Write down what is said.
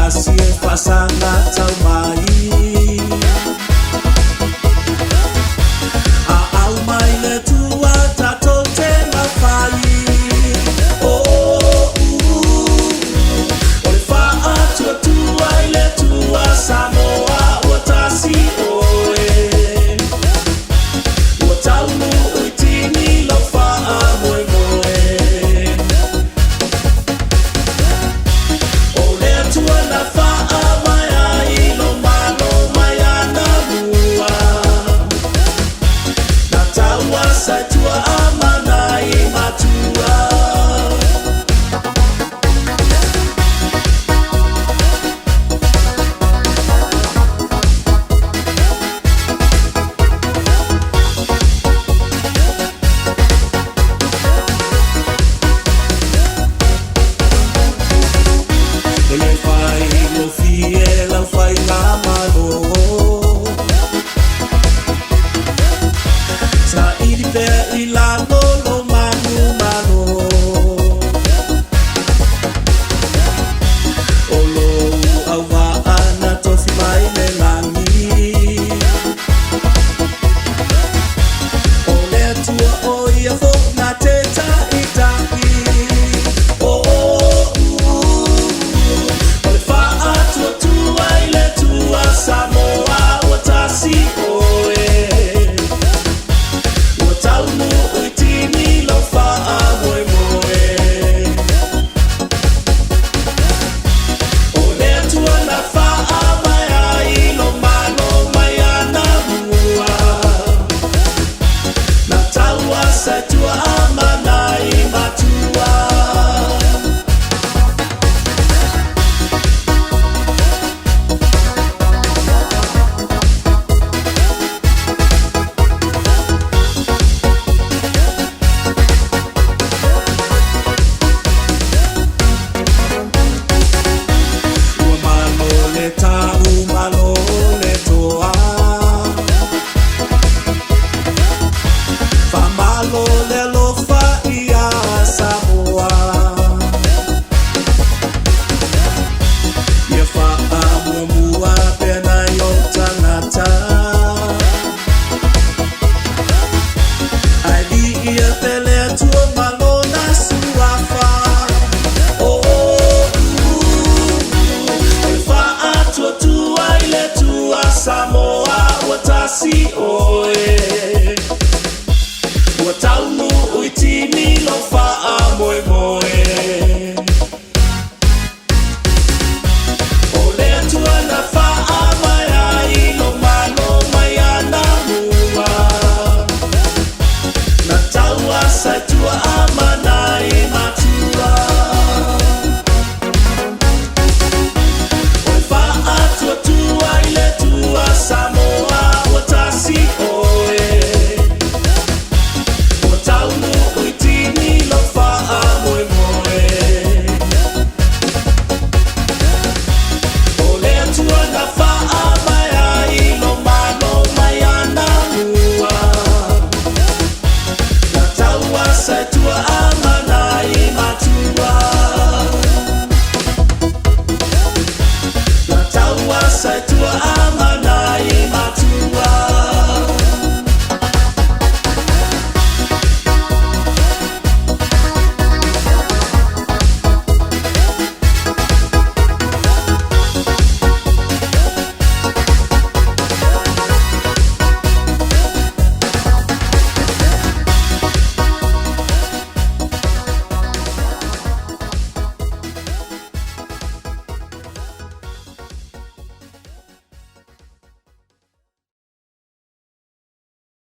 kasih pasangan taumai au mai le tua tato te mawhai o le wha atua tua i le tua Samoa ua tasi oe ua taunu ui tini lo wha moe moe o le atua na wha mai ai lo malo mai ana mua na taua sai tua amanai matua ele fai lo fiel au fai ngā mano sa ili pe i lalo lo manu mano o lo au ana tofi mai le langi o le atua o ia fo na te taʻitaʻi Samoa ua tasi oe ua taunu ui tini lo wha moe moe o le atua na wha mai ai lo malo mai ana mua na taua sai tua amanai matua tau malo le toa fa malo le lofa ia Samoa ia fa mua pena yo tanata ai di ia pele tua malo na suafa tua i le tua Samoa ua tasi oe ua taunu ui tini lo wha moe moe o le atua na wha mai ai lo malo mai ana mua na taua sai tua amanai matua tua i le tua Samoa ua tasi oe ua taunu ui tini lo wha moe moe o le atua na wha mai ai lo malo mai ana mua na taua sai tua